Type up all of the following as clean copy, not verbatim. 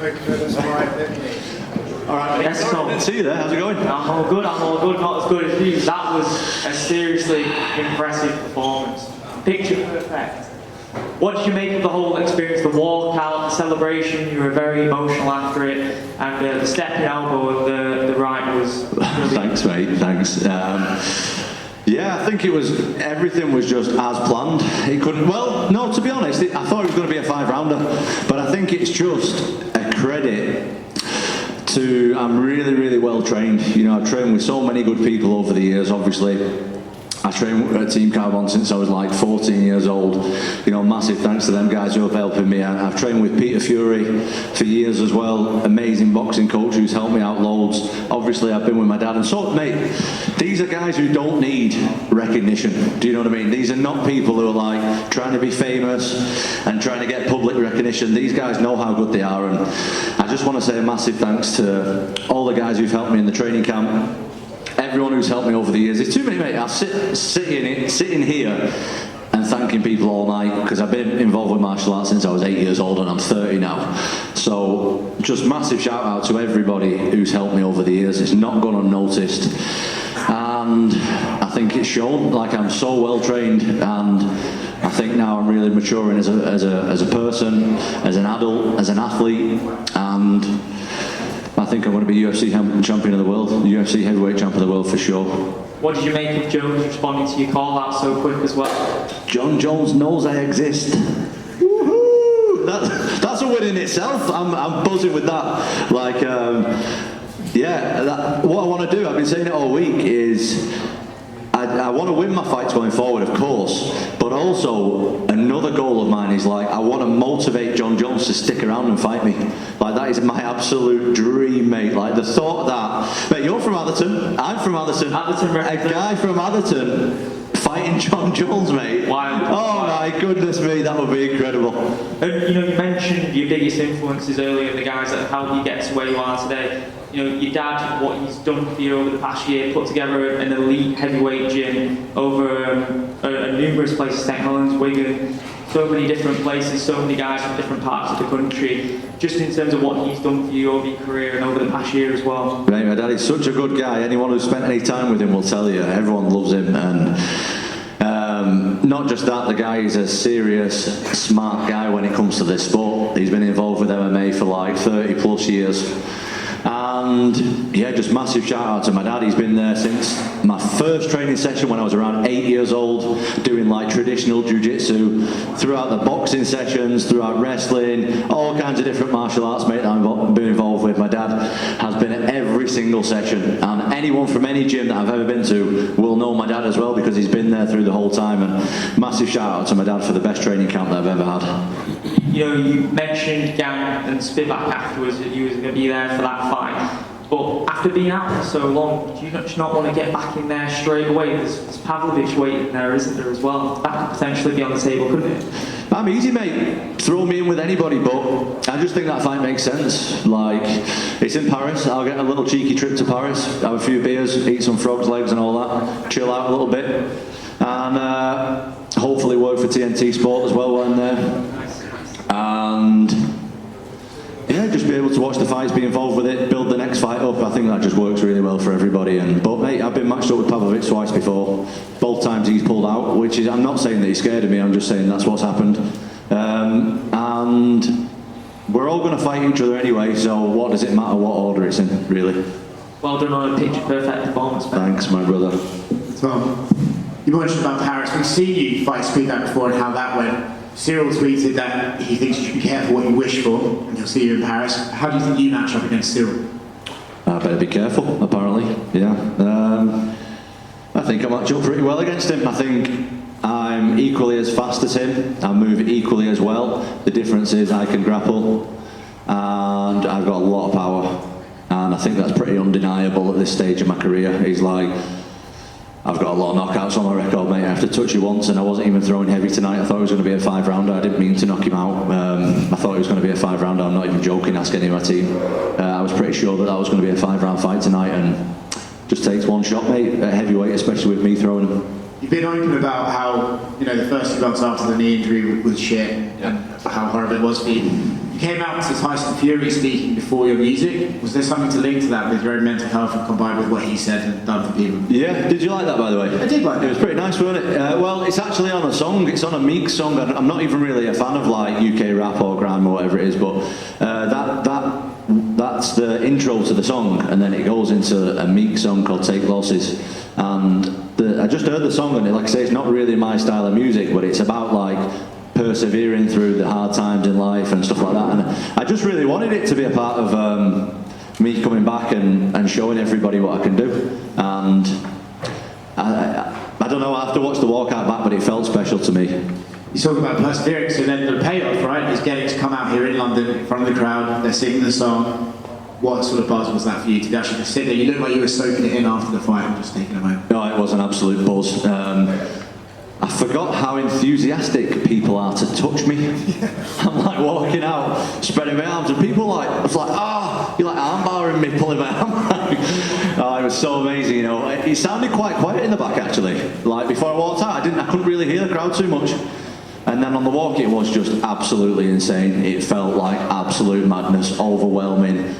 quick for the right, didn't he? All right, mate. Yes, Tom. Didn't see you there. How's it going? I'm all good, not as good as you. That was a seriously impressive performance. Picture perfect. What did you make of the whole experience, the walkout, the celebration? You were very emotional after it, and the stepping elbow and the right was brilliant. Thanks, mate. Thanks. Yeah, I think everything was just as planned. It couldn't, well, no, to be honest, I thought it was going to be a 5-rounder, but I think it's just a credit to, I'm really, really well trained. You know, I've trained with so many good people over the years, obviously. I trained at Team Carbon since I was like 14 years old. You know, massive thanks to them guys who have helped me. I've trained with Peter Fury for years as well. Amazing boxing coach who's helped me out loads. Obviously, I've been with my dad. And so, mate, these are guys who don't need recognition. Do you know what I mean? These are not people who are like trying to be famous and trying to get public recognition. These guys know how good they are. And I just want to say a massive thanks to all the guys who've helped me in the training camp. Everyone who's helped me over the years. It's too many, mate. I sitting here and thanking people all night because I've been involved with martial arts since I was 8 years old and I'm 30 now. So just massive shout out to everybody who's helped me over the years. It's not gone unnoticed. And I think it's shown. Like, I'm so well trained, and I think now I'm really maturing as a person, as an adult, as an athlete, and I think I'm going to be UFC champion of the world, UFC heavyweight champion of the world for sure. What did you make of Jones responding to your call out so quick as well? John Jones knows I exist. Woohoo! That's a win in itself. I'm buzzing with that. Like, what I want to do, I've been saying it all week, is I want to win my fights going forward, of course, but also another goal of mine is, like, I want to motivate John Jones to stick around and fight me. Like, that is my absolute dream, mate. Like, the thought that, mate, you're from Atherton, I'm from Atherton, a guy from Atherton fighting John Jones, mate. Wow. Oh my goodness me, that would be incredible. And, you know, you mentioned your biggest influences earlier, the guys that have helped you get to where you are today. You know, your dad, what he's done for you over the past year, put together an elite heavyweight gym over numerous places, St Helens, Wigan, so many different places, so many guys from different parts of the country, just in terms of what he's done for you over your career and over the past year as well. Right, my dad is such a good guy. Anyone who's spent any time with him will tell you. Everyone loves him, and not just that, the guy is a serious, smart guy when it comes to this sport. He's been involved with MMA for like 30 plus years. And yeah, just massive shout out to my dad. He's been there since my first training session when I was around 8 years old, doing like traditional jiu-jitsu, throughout the boxing sessions, throughout wrestling, all kinds of different martial arts, mate, that I've been involved with. My dad has been at every single session, and anyone from any gym that I've ever been to will know my dad as well, because he's been there through the whole time. And massive shout out to my dad for the best training camp that I've ever had. You know, you mentioned Gang and Spivak afterwards that you was going to be there for that fight. But after being out for so long, do you not want to get back in there straight away? There's Pavlovich waiting there, isn't there, as well? That could potentially be on the table, couldn't it? I'm easy, mate. Throw me in with anybody, but I just think that fight makes sense. Like, it's in Paris. I'll get a little cheeky trip to Paris, have a few beers, eat some frog's legs and all that, chill out a little bit, and hopefully work for TNT Sport as well while I'm there. And yeah, just be able to watch the fights, be involved with it, build the next fight up. I think that just works really well for everybody. But mate, I've been matched up with Pavlovich twice before. Both times he's pulled out, which is, I'm not saying that he's scared of me, I'm just saying that's what's happened. And we're all going to fight each other anyway, so what does it matter what order it's in, really? Well done on a picture perfect performance, man. Thanks, my brother. Tom, you mentioned about Paris. We've seen you fight Spivak before and how that went. Cyril tweeted that he thinks you should be careful what you wish for, and he'll see you in Paris. How do you think you match up against Cyril? I better be careful, apparently, yeah. I think I match up pretty well against him. I think I'm equally as fast as him, I move equally as well. The difference is I can grapple, and I've got a lot of power. And I think that's pretty undeniable at this stage of my career. He's like, I've got a lot of knockouts on my record, mate. I have to touch you once, and I wasn't even throwing heavy tonight. I thought it was going to be a 5-rounder. I didn't mean to knock him out. I thought it was going to be a 5-rounder. I'm not even joking, ask any of my team. I was pretty sure that was going to be a 5-round fight tonight, and just takes one shot, mate, at heavyweight, especially with me throwing him. You've been open about how, you know, the first few months after the knee injury was shit, and how horrible it was for you. You came out to Tyson Fury speaking before your music. Was there something to link to that with your own mental health and combined with what he said and done for people? Yeah, did you like that, by the way? I did like it. It was pretty nice, wasn't it? Well, it's actually on a song. It's on a Meek song. I'm not even really a fan of like UK rap or grime or whatever it is, but that's the intro to the song, and then it goes into a Meek song called Take Losses. And I just heard the song, and like I say, it's not really my style of music, but it's about like persevering through the hard times in life and stuff like that. And I just really wanted it to be a part of me coming back and showing everybody what I can do. And I don't know, I have to watch the walkout back, but it felt special to me. You talk about perseverance, and then the payoff, right, is getting to come out here in London in front of the crowd. They're singing the song. What sort of buzz was that for you to actually just sit there? You looked like you were soaking it in after the fight and just taking a moment. No, it was an absolute buzz. I forgot how enthusiastic people are to touch me. I'm like walking out, spreading my arms, and people it's like, you're like arm barring me, pulling my arm. Oh, it was so amazing, you know. It sounded quite quiet in the back actually. Like before I walked out, I couldn't really hear the crowd too much. And then on the walk, it was just absolutely insane. It felt like absolute madness, overwhelming,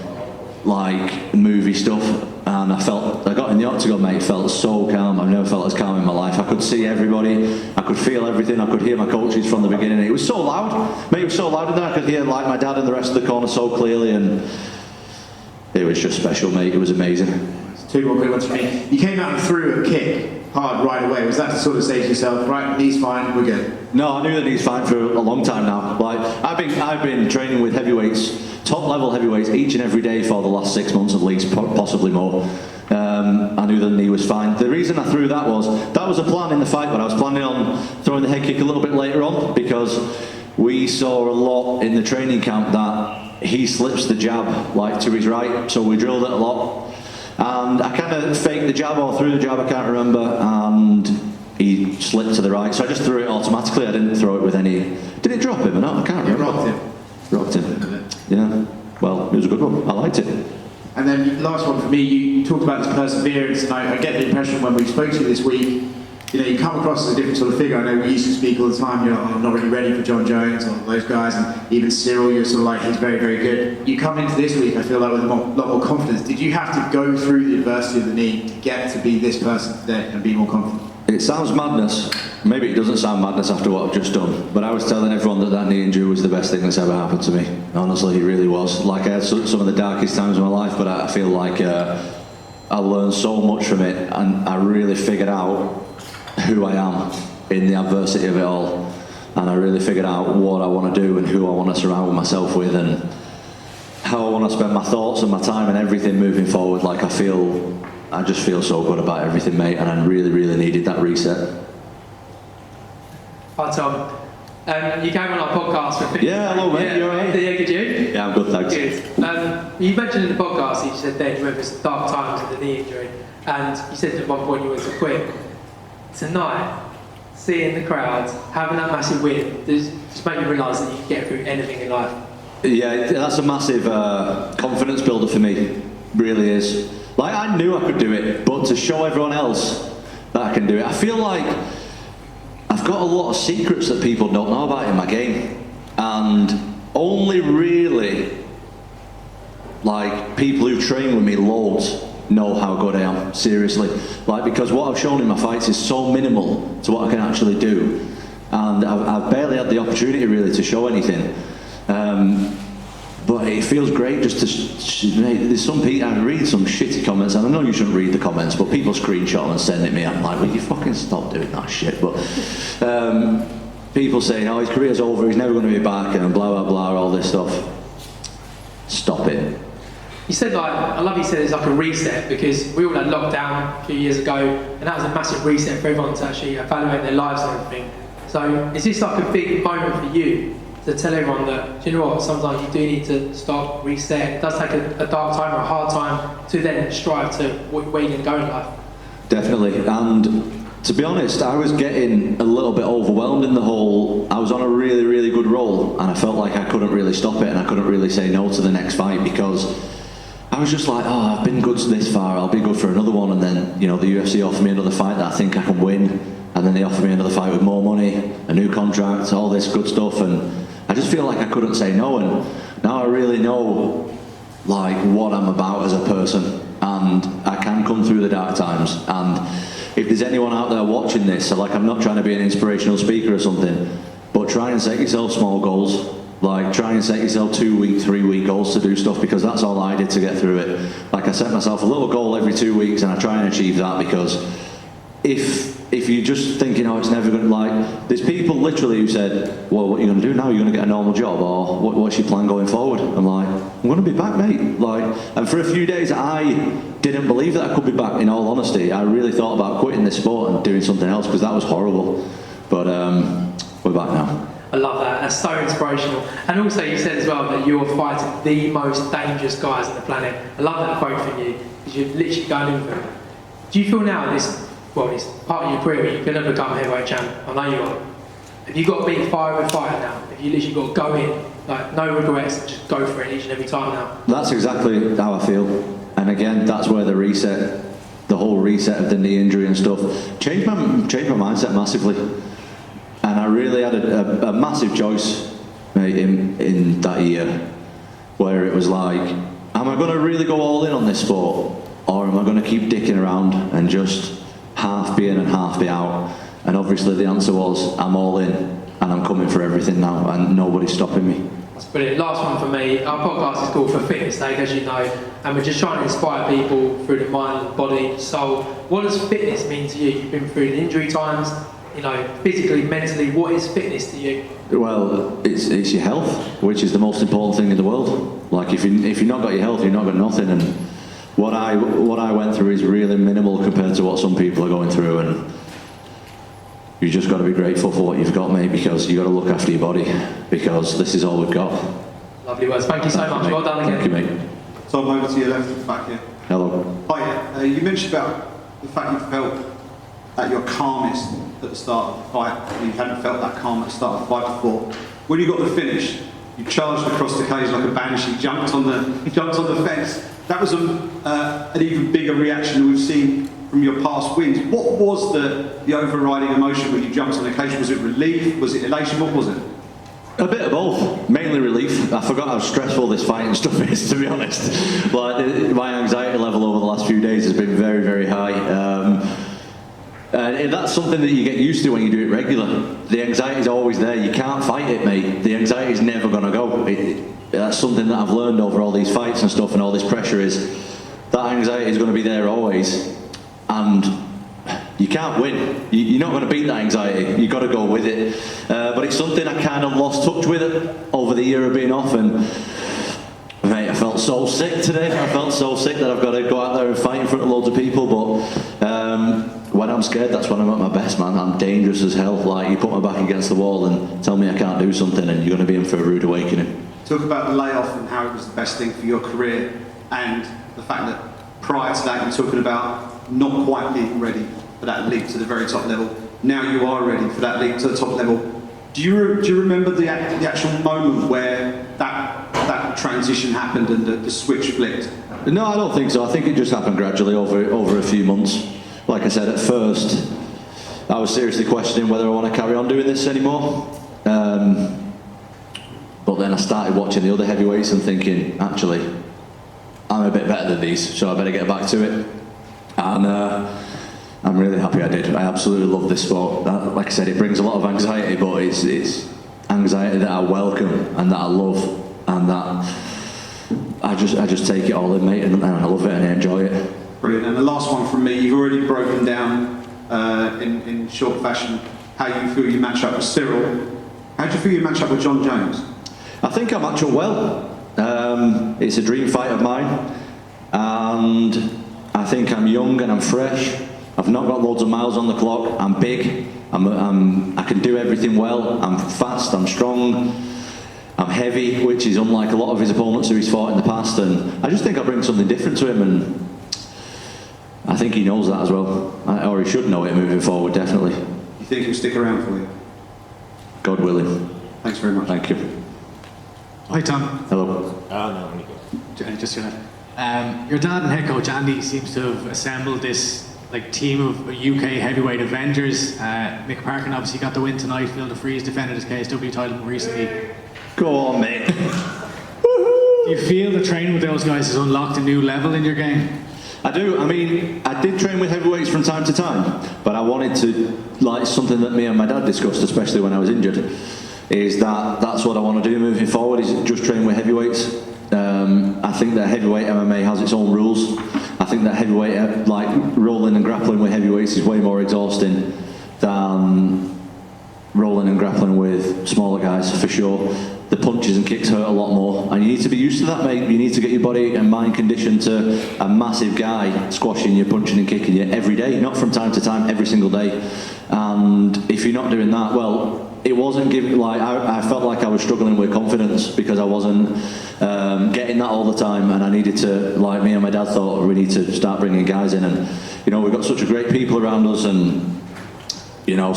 like movie stuff. And I got in the octagon, mate, felt so calm. I've never felt as calm in my life. I could see everybody, I could feel everything, I could hear my coaches from the beginning. It was so loud, mate, it was so loud in there. I could hear like my dad and the rest of the corner so clearly, and it was just special, mate. It was amazing. Two more quick ones for me. You came out and threw a kick hard right away. Was that to sort of say to yourself, right, knee's fine, we're good? No, I knew the knee's fine for a long time now. Like I've been training with heavyweights, top level heavyweights, each and every day for the last 6 months at least, possibly more. I knew the knee was fine. The reason I threw that was a plan in the fight, but I was planning on throwing the head kick a little bit later on, because we saw a lot in the training camp that he slips the jab like to his right, so we drilled it a lot. And I kind of faked the jab or threw the jab, I can't remember, and he slipped to the right, so I just threw it automatically. I didn't throw it with any... Did it drop him or not? I can't remember. Rocked him. Yeah. Well, it was a good one. I liked it. And then last one for me, you talked about this perseverance, and I get the impression when we spoke to you this week, you know, you come across as a different sort of figure. I know we used to speak all the time, you're like, I'm not really ready for John Jones or those guys, and even Cyril, you're sort of like, he's very, very good. You come into this week, I feel like, with a lot more confidence. Did you have to go through the adversity of the knee to get to be this person today and be more confident? It sounds madness. Maybe it doesn't sound madness after what I've just done, but I was telling everyone that knee injury was the best thing that's ever happened to me. Honestly, it really was. Like, I had some of the darkest times of my life, but I feel like I learned so much from it, and I really figured out who I am in the adversity of it all, and I really figured out what I want to do and who I want to surround myself with and how I want to spend my thoughts and my time and everything moving forward. Like, I just feel so good about everything, mate, and I really, really needed that reset. Hi Tom, you came on our podcast with Yeah, hello mate, you alright? Yeah, good, you? Yeah, I'm good, thanks. Good. You mentioned in the podcast, you said that you went through some dark times with the knee injury, and you said at one point you were to quit. Tonight, seeing the crowd, having that massive win, just make you realise that you can get through anything in life. Yeah, that's a massive confidence builder for me, really is. Like, I knew I could do it, but to show everyone else that I can do it, I feel like I've got a lot of secrets that people don't know about in my game, and only really like people who train with me loads know how good I am, seriously. Like, because what I've shown in my fights is so minimal to what I can actually do, and I've barely had the opportunity really to show anything. But it feels great just to, there's some people, I read some shitty comments, and I know you shouldn't read the comments, but people screenshot them and send it me. I'm like, will you fucking stop doing that shit? But people saying, oh, his career's over, he's never going to be back, and blah, blah, blah, all this stuff. Stop it. You said, like, I love you said it's like a reset, because we all had lockdown a few years ago, and that was a massive reset for everyone to actually evaluate their lives and everything. So is this like a big moment for you to tell everyone that, do you know what, sometimes you do need to stop, reset. It does take a dark time or a hard time to then strive to where you're going to go in life? Definitely, and to be honest, I was getting a little bit overwhelmed in the whole, I was on a really, really good roll, and I felt like I couldn't really stop it, and I couldn't really say no to the next fight, because I was just like, oh, I've been good this far, I'll be good for another one, and then, you know, the UFC offered me another fight that I think I can win, and then they offered me another fight with more money, a new contract, all this good stuff, and I just feel like I couldn't say no. And Now I really know like what I'm about as a person, and I can come through the dark times. And if there's anyone out there watching this, so like I'm not trying to be an inspirational speaker or something, but try and set yourself small goals. Like try and set yourself 2-week, 3-week goals to do stuff, because that's all I did to get through it. Like I set myself a little goal every 2 weeks, and I try and achieve that, because if you're just thinking, oh, it's never going to, like, there's people literally who said, well, what are you going to do now? You're going to get a normal job, or what's your plan going forward? I'm like, I'm going to be back, mate. Like, and for a few days, I didn't believe that I could be back, in all honesty. I really thought about quitting this sport and doing something else, because that was horrible. But we're back now. I love that. That's so inspirational. And also, you said as well that you're fighting the most dangerous guys on the planet. I love that quote from you, because you're literally going in for them. Do you feel now this part of your career you're going to become heavyweight champ? I know you are. Have you got to be fire with fire now? Have you literally got to go in, like no regrets, just go for it each and every time now? That's exactly how I feel. And again, that's where the reset, the whole reset of the knee injury and stuff, changed my mindset massively. And I really had a massive choice, mate, in that year, where it was like, am I going to really go all in on this sport, or am I going to keep dicking around and just half be in and half be out? And obviously the answer was, I'm all in, and I'm coming for everything now, and nobody's stopping me. That's brilliant. Last one for me. Our podcast is called For Fitness Sake, as you know, and we're just trying to inspire people through the mind, body, soul. What does fitness mean to you? You've been through the injury times, you know, physically, mentally. What is fitness to you? Well, it's your health, which is the most important thing in the world. Like if you've not got your health, you've not got nothing. And what I went through is really minimal compared to what some people are going through, and you just got to be grateful for what you've got, mate, because you got to look after your body, because this is all we've got. Lovely words. Thank you so much. Well done again. Thank you, mate. Tom, over to your left at the back here. Hello. Hi, you mentioned about the fact you felt at your calmest at the start of the fight, and you hadn't felt that calm at the start of the fight before. When you got the finish, you charged across the cage like a banshee, jumped on the fence. That was an even bigger reaction than we've seen from your past wins. What was the overriding emotion when you jumped on the cage? Was it relief? Was it elation? What was it? A bit of both, mainly relief. I forgot how stressful this fighting stuff is, to be honest. Like, my anxiety level over the last few days has been very, very high. And that's something that you get used to when you do it regular. The anxiety is always there. You can't fight it, mate. The anxiety is never going to go. That's something that I've learned over all these fights and stuff, and all this pressure is that anxiety is going to be there always. And you can't win. You're not going to beat that anxiety. You've got to go with it. But it's something I kind of lost touch with over the year of being off. And mate, I felt so sick today. I felt so sick that I've got to go out there and fight in front of loads of people. But when I'm scared, that's when I'm at my best, man. I'm dangerous as hell. Like, you put my back against the wall and tell me I can't do something, and you're going to be in for a rude awakening. Talk about the layoff and how it was the best thing for your career, and the fact that prior to that you're talking about not quite being ready for that leap to the very top level. Now you are ready for that leap to the top level. Do you remember the actual moment where that transition happened and the switch flipped? No, I don't think so. I think it just happened gradually over a few months. Like I said, at first, I was seriously questioning whether I want to carry on doing this anymore. But then I started watching the other heavyweights and thinking, actually, I'm a bit better than these, so I better get back to it. And I'm really happy I did. I absolutely love this sport. Like I said, it brings a lot of anxiety, but it's anxiety that I welcome and that I love, and that I just take it all in, mate, and I love it and I enjoy it. Brilliant. And the last one from me, you've already broken down in short fashion how you feel you match up with Cyril. How do you feel you match up with John Jones? I think I match up well. It's a dream fight of mine, and I think I'm young and I'm fresh. I've not got loads of miles on the clock. I'm big. I can do everything well. I'm fast. I'm strong. I'm heavy, which is unlike a lot of his opponents who he's fought in the past. And I just think I bring something different to him, and I think he knows that as well, or he should know it moving forward, definitely. You think he'll stick around for you? God willing. Thanks very much. Thank you. Hi Tom. Hello. No, only good. Just your dad and head coach Andy seems to have assembled this team of UK heavyweight Avengers. Mick Parkin obviously got the win tonight. Phil DeFries defended his KSW title recently. Go on, mate. Do you feel the training with those guys has unlocked a new level in your game? I do. I mean, I did train with heavyweights from time to time, but I wanted to, like something that me and my dad discussed, especially when I was injured, is that that's what I want to do moving forward, is just train with heavyweights. I think that heavyweight MMA has its own rules. I think that heavyweight, like rolling and grappling with heavyweights, is way more exhausting than rolling and grappling with smaller guys, for sure. The punches and kicks hurt a lot more, and you need to be used to that, mate. You need to get your body and mind conditioned to a massive guy squashing you, punching and kicking you every day, not from time to time, every single day. And if you're not doing that, well, it wasn't giving, like, I felt like I was struggling with confidence because I wasn't getting that all the time, and I needed to, like me and my dad thought, we need to start bringing guys in. And, you know, we've got such a great people around us, and, you know,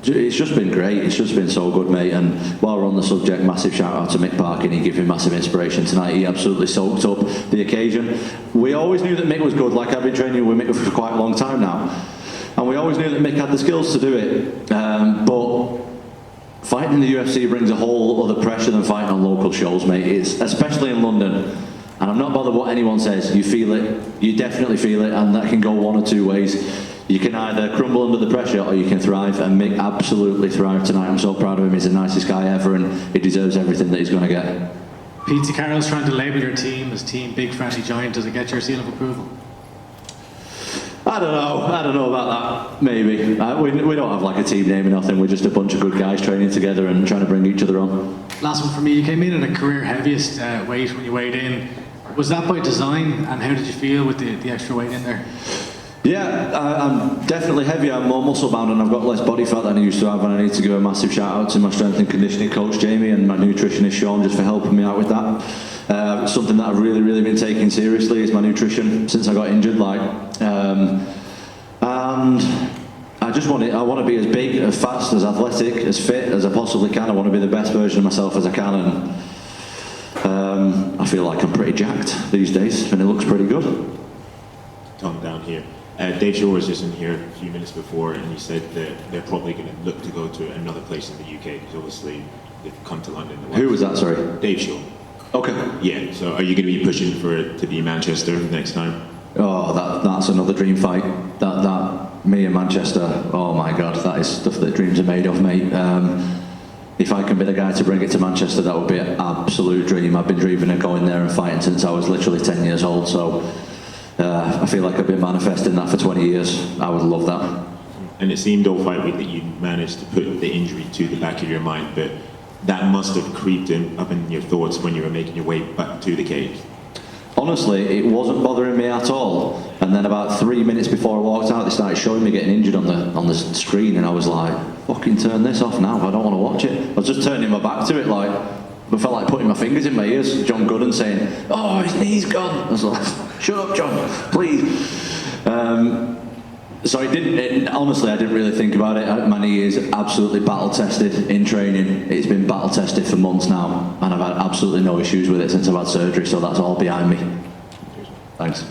it's just been great. It's just been so good, mate. And while we're on the subject, massive shout out to Mick Parkin. He gave me massive inspiration tonight. He absolutely soaked up the occasion. We always knew that Mick was good. Like, I've been training with Mick for quite a long time now, and we always knew that Mick had the skills to do it. But fighting in the UFC brings a whole other pressure than fighting on local shows, mate. It's especially in London. And I'm not bothered what anyone says. You feel it. You definitely feel it, and that can go one or two ways. You can either crumble under the pressure or you can thrive, and Mick absolutely thrived tonight. I'm so proud of him. He's the nicest guy ever, and he deserves everything that he's going to get. Pete Carroll's trying to label your team as Team Big Friendly Giant. Does it get your seal of approval? I don't know about that. Maybe. We don't have like a team name or nothing. We're just a bunch of good guys training together and trying to bring each other on. Last one for me. You came in at a career heaviest weight when you weighed in. Was that by design, and how did you feel with the extra weight in there? Yeah, I'm definitely heavier. I'm more muscle bound, and I've got less body fat than I used to have. And I need to give a massive shout out to my strength and conditioning coach Jamie and my nutritionist Sean, just for helping me out with that. Something that I've really been taking seriously is my nutrition since I got injured. And I want to be as big, as fast, as athletic, as fit as I possibly can. I want to be the best version of myself as I can, and I feel like I'm pretty jacked these days, and it looks pretty good. Tom, down here. Dave Shaw was just in here a few minutes before, and he said that they're probably going to look to go to another place in the UK, because obviously they've come to London. Who was that, sorry? Dave Shaw. Okay. Yeah, so are you going to be pushing for it to be Manchester next time? Oh, that's another dream fight. That me and Manchester, oh my God, that is stuff that dreams are made of, mate. If I can be the guy to bring it to Manchester, that would be an absolute dream. I've been dreaming of going there and fighting since I was literally 10 years old, so I feel like I've been manifesting that for 20 years. I would love that. And it seemed all fight week that you managed to put the injury to the back of your mind, but that must have creeped up in your thoughts when you were making your way back to the cage. Honestly, it wasn't bothering me at all. And then about 3 minutes before I walked out, they started showing me getting injured on the screen, and I was like, fucking turn this off now, I don't want to watch it. I was just turning my back to it, like, I felt like putting my fingers in my ears. John Gooden saying, oh, his knee's gone. I was like, shut up, John, please. So honestly, I didn't really think about it. My knee is absolutely battle tested in training. It's been battle tested for months now, and I've had absolutely no issues with it since I've had surgery, so that's all behind me. Thanks.